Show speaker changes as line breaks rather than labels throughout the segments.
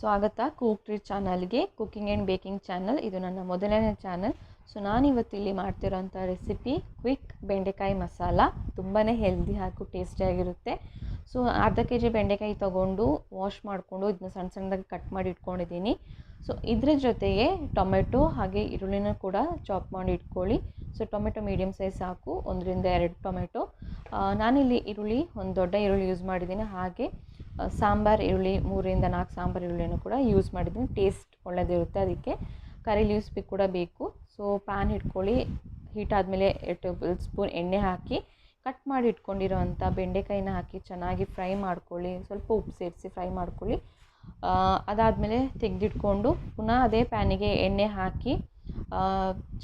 ಸ್ವಾಗತ cook tree ಚಾನಲ್ಗೆ. Cooking and baking channel ಇದು ನನ್ನ ಮೊದಲನೇ ಚಾನಲ್. ಸೊ ನಾನಿವತ್ತಿಲ್ಲಿ ಮಾಡ್ತಿರೋಂಥ ರೆಸಿಪಿ ಕ್ವಿಕ್ ಬೆಂಡೆಕಾಯಿ ಮಸಾಲ. ತುಂಬಾ ಹೆಲ್ದಿ ಹಾಗೂ ಟೇಸ್ಟಿಯಾಗಿರುತ್ತೆ. ಸೊ ಅರ್ಧ kg ಬೆಂಡೆಕಾಯಿ ತೊಗೊಂಡು ವಾಶ್ ಮಾಡಿಕೊಂಡು ಇದನ್ನ ಸಣ್ಣ ಸಣ್ಣದಾಗಿ ಕಟ್ ಮಾಡಿ ಇಟ್ಕೊಂಡಿದ್ದೀನಿ. ಸೊ ಇದ್ರ ಜೊತೆಗೆ ಟೊಮೆಟೊ ಹಾಗೆ ಈರುಳ್ಳಿನ ಕೂಡ ಚಾಪ್ ಮಾಡಿ ಇಟ್ಕೊಳ್ಳಿ. ಸೊ ಟೊಮೆಟೊ ಮೀಡಿಯಮ್ ಸೈಜ್ ಸಾಕು, 1-2 ಟೊಮೆಟೊ. ನಾನಿಲ್ಲಿ ಈರುಳ್ಳಿ ಒಂದು ದೊಡ್ಡ ಈರುಳ್ಳಿ ಯೂಸ್ ಮಾಡಿದ್ದೀನಿ. ಹಾಗೆ ಸಾಂಬಾರು ಈರುಳ್ಳಿ 3-4 ಸಾಂಬಾರು ಈರುಳ್ಳಿನೂ ಕೂಡ ಯೂಸ್ ಮಾಡಿದ್ದೀನಿ. ಟೇಸ್ಟ್ ಒಳ್ಳೆದಿರುತ್ತೆ, ಅದಕ್ಕೆ ಕರಿ ಲೀವ್ಸ್ ಕೂಡ ಬೇಕು. ಸೊ ಪ್ಯಾನ್ ಇಟ್ಕೊಳ್ಳಿ. ಹೀಟ್ ಆದಮೇಲೆ 2 ಟೇಬಲ್ ಸ್ಪೂನ್ ಎಣ್ಣೆ ಹಾಕಿ ಕಟ್ ಮಾಡಿ ಇಟ್ಕೊಂಡಿರೋವಂಥ ಬೆಂಡೆಕಾಯಿನ ಹಾಕಿ ಚೆನ್ನಾಗಿ ಫ್ರೈ ಮಾಡ್ಕೊಳ್ಳಿ. ಸ್ವಲ್ಪ ಉಪ್ಪು ಸೇರಿಸಿ ಫ್ರೈ ಮಾಡ್ಕೊಳ್ಳಿ. ಅದಾದಮೇಲೆ ತೆಗೆದಿಟ್ಕೊಂಡು ಪುನಃ ಅದೇ ಪ್ಯಾನಿಗೆ ಎಣ್ಣೆ ಹಾಕಿ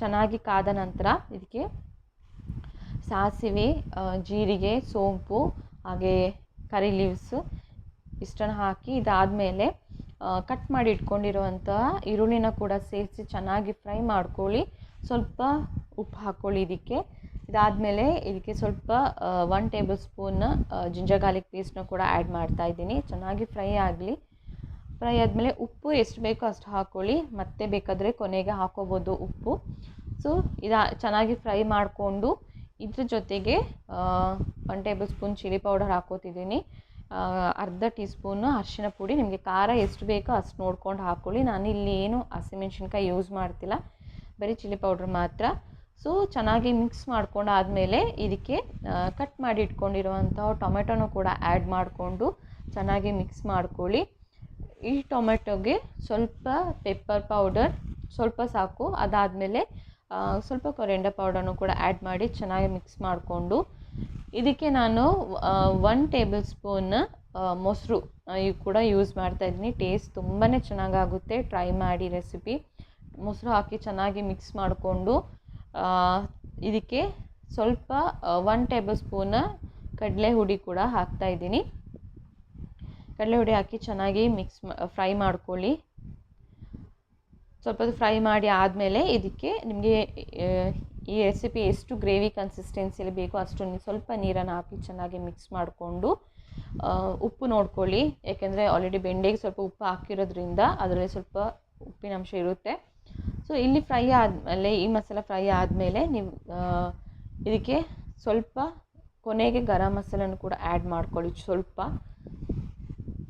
ಚೆನ್ನಾಗಿ ಕಾದ ನಂತರ ಇದಕ್ಕೆ ಸಾಸಿವೆ, ಜೀರಿಗೆ, ಸೋಂಪು ಹಾಗೆ ಕರಿ ಲೀವ್ಸ್ ಇಷ್ಟನ್ನು ಹಾಕಿ ಇದಾದಮೇಲೆ ಕಟ್ ಮಾಡಿ ಇಟ್ಕೊಂಡಿರುವಂತಹ ಈರುಳ್ಳಿನ ಕೂಡ ಸೇರಿಸಿ ಚೆನ್ನಾಗಿ ಫ್ರೈ ಮಾಡ್ಕೊಳ್ಳಿ. ಸ್ವಲ್ಪ ಉಪ್ಪು ಹಾಕ್ಕೊಳ್ಳಿ ಇದಕ್ಕೆ. ಇದಾದಮೇಲೆ ಇದಕ್ಕೆ ಸ್ವಲ್ಪ 1 ಟೇಬಲ್ ಸ್ಪೂನ್ ಜಿಂಜರ್ ಗಾರ್ಲಿಕ್ ಪೇಸ್ಟ್ನ ಕೂಡ ಆ್ಯಡ್ ಮಾಡ್ತಾ ಇದ್ದೀನಿ. ಚೆನ್ನಾಗಿ ಫ್ರೈ ಆಗಲಿ. ಫ್ರೈ ಆದಮೇಲೆ ಉಪ್ಪು ಎಷ್ಟು ಬೇಕೋ ಅಷ್ಟು ಹಾಕ್ಕೊಳ್ಳಿ, ಮತ್ತೆ ಬೇಕಾದರೆ ಕೊನೆಗೆ ಹಾಕೋಬೋದು ಉಪ್ಪು. ಸೊ ಚೆನ್ನಾಗಿ ಫ್ರೈ ಮಾಡಿಕೊಂಡು ಇದ್ರ ಜೊತೆಗೆ 1 ಟೇಬಲ್ ಸ್ಪೂನ್ ಚಿಲ್ಲಿ ಪೌಡರ್ ಹಾಕೋತಿದ್ದೀನಿ. ಅರ್ಧ ಟೀ ಸ್ಪೂನು ಅರಿಶಿನ ಪುಡಿ. ನಿಮಗೆ ಖಾರ ಎಷ್ಟು ಬೇಕೋ ಅಷ್ಟು ನೋಡ್ಕೊಂಡು ಹಾಕ್ಕೊಳ್ಳಿ. ನಾನಿಲ್ಲಿ ಏನು ಹಸಿಮೆಣ್ಸಿನ್ಕಾಯಿ ಯೂಸ್ ಮಾಡ್ತಿಲ್ಲ, ಬರೀ ಚಿಲ್ಲಿ ಪೌಡ್ರ್ ಮಾತ್ರ. ಸೊ ಚೆನ್ನಾಗಿ ಮಿಕ್ಸ್ ಮಾಡ್ಕೊಂಡು ಆದಮೇಲೆ ಇದಕ್ಕೆ ಕಟ್ ಮಾಡಿ ಇಟ್ಕೊಂಡಿರುವಂಥ ಟೊಮೆಟೊನೂ ಕೂಡ ಆ್ಯಡ್ ಮಾಡಿಕೊಂಡು ಚೆನ್ನಾಗಿ ಮಿಕ್ಸ್ ಮಾಡ್ಕೊಳ್ಳಿ. ಈ ಟೊಮೆಟೊಗೆ ಸ್ವಲ್ಪ ಪೆಪ್ಪರ್ ಪೌಡರ್ ಸ್ವಲ್ಪ ಸಾಕು. ಅದಾದಮೇಲೆ ಸ್ವಲ್ಪ ಕೊರಿಯಂಡರ್ ಪೌಡರ್ನೂ ಕೂಡ ಆ್ಯಡ್ ಮಾಡಿ ಚೆನ್ನಾಗಿ ಮಿಕ್ಸ್ ಮಾಡಿಕೊಂಡು ಇದಕ್ಕೆ ನಾನು 1 ಟೇಬಲ್ ಸ್ಪೂನ್ ಮೊಸರು ಕೂಡ ಯೂಸ್ ಮಾಡ್ತಾಯಿದ್ದೀನಿ. ಟೇಸ್ಟ್ ತುಂಬಾ ಚೆನ್ನಾಗಾಗುತ್ತೆ, ಟ್ರೈ ಮಾಡಿ ರೆಸಿಪಿ. ಮೊಸರು ಹಾಕಿ ಚೆನ್ನಾಗಿ ಮಿಕ್ಸ್ ಮಾಡಿಕೊಂಡು ಇದಕ್ಕೆ ಸ್ವಲ್ಪ 1 ಟೇಬಲ್ ಸ್ಪೂನ್ ಕಡಲೆ ಹುಡಿ ಕೂಡ ಹಾಕ್ತಾಯಿದ್ದೀನಿ. ಕಡಲೆ ಹುಡಿ ಹಾಕಿ ಚೆನ್ನಾಗಿ ಫ್ರೈ ಮಾಡ್ಕೊಳ್ಳಿ. ಸ್ವಲ್ಪ ಫ್ರೈ ಮಾಡಿ ಆದಮೇಲೆ ಇದಕ್ಕೆ ನಿಮಗೆ ಈ ರೆಸಿಪಿ ಎಷ್ಟು ಗ್ರೇವಿ ಕನ್ಸಿಸ್ಟೆನ್ಸಿಲಿ ಬೇಕೋ ಅಷ್ಟು ಸ್ವಲ್ಪ ನೀರನ್ನು ಹಾಕಿ ಚೆನ್ನಾಗಿ ಮಿಕ್ಸ್ ಮಾಡಿಕೊಂಡು ಉಪ್ಪು ನೋಡ್ಕೊಳ್ಳಿ. ಯಾಕೆಂದರೆ ಆಲ್ರೆಡಿ ಬೆಂಡೆಗೆ ಸ್ವಲ್ಪ ಉಪ್ಪು ಹಾಕಿರೋದ್ರಿಂದ ಅದರಲ್ಲಿ ಸ್ವಲ್ಪ ಉಪ್ಪಿನಂಶ ಇರುತ್ತೆ. ಸೊ ಇಲ್ಲಿ ಫ್ರೈ ಆದಮೇಲೆ ಈ ಮಸಾಲ ಫ್ರೈ ಆದಮೇಲೆ ನೀವು ಇದಕ್ಕೆ ಸ್ವಲ್ಪ ಕೊನೆಗೆ ಗರಂ ಮಸಾಲನೂ ಕೂಡ ಆ್ಯಡ್ ಮಾಡ್ಕೊಳ್ಳಿ. ಸ್ವಲ್ಪ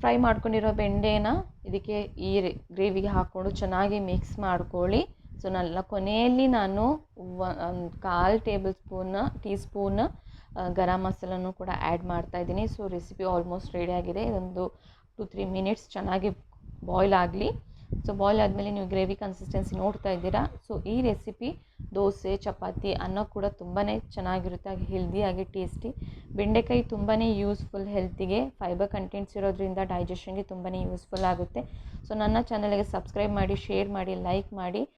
ಫ್ರೈ ಮಾಡ್ಕೊಂಡಿರೋ ಬೆಂಡೆನ ಇದಕ್ಕೆ ಈ ಗ್ರೇವಿಗೆ ಹಾಕ್ಕೊಂಡು ಚೆನ್ನಾಗಿ ಮಿಕ್ಸ್ ಮಾಡ್ಕೊಳ್ಳಿ. ಸೊ ಕೊನೆಯಲ್ಲಿ ನಾನು 1/4 ಟೀ ಸ್ಪೂನ್ ಗರಂ ಮಸಾಲನೂ ಕೂಡ ಆ್ಯಡ್ ಮಾಡ್ತಾಯಿದ್ದೀನಿ. ಸೊ ರೆಸಿಪಿ ಆಲ್ಮೋಸ್ಟ್ ರೆಡಿಯಾಗಿದೆ. ಇದೊಂದು 2-3 ಮಿನಿಟ್ಸ್ ಚೆನ್ನಾಗಿ ಬಾಯ್ಲ್ ಆಗಲಿ. ಸೊ ಬಾಯ್ಲ್ ಆದಮೇಲೆ ನೀವು ಗ್ರೇವಿ ಕನ್ಸಿಸ್ಟೆನ್ಸಿ ನೋಡ್ತಾ ಇದ್ದೀರಾ. ಸೊ ಈ ರೆಸಿಪಿ ದೋಸೆ, ಚಪಾತಿ, ಅನ್ನ ಕೂಡ ತುಂಬಾ ಚೆನ್ನಾಗಿರುತ್ತೆ, ಹಾಗೆ ಹೆಲ್ದಿಯಾಗಿ ಟೇಸ್ಟಿ. ಬೆಂಡೆಕಾಯಿ ತುಂಬಾ ಯೂಸ್ಫುಲ್ ಹೆಲ್ತಿಗೆ. ಫೈಬರ್ ಕಂಟೆಂಟ್ಸ್ ಇರೋದ್ರಿಂದ ಡೈಜೆಷನ್ಗೆ ತುಂಬಾ ಯೂಸ್ಫುಲ್ ಆಗುತ್ತೆ. ಸೊ ನನ್ನ ಚಾನಲ್ಗೆ ಸಬ್ಸ್ಕ್ರೈಬ್ ಮಾಡಿ, ಶೇರ್ ಮಾಡಿ, ಲೈಕ್ ಮಾಡಿ.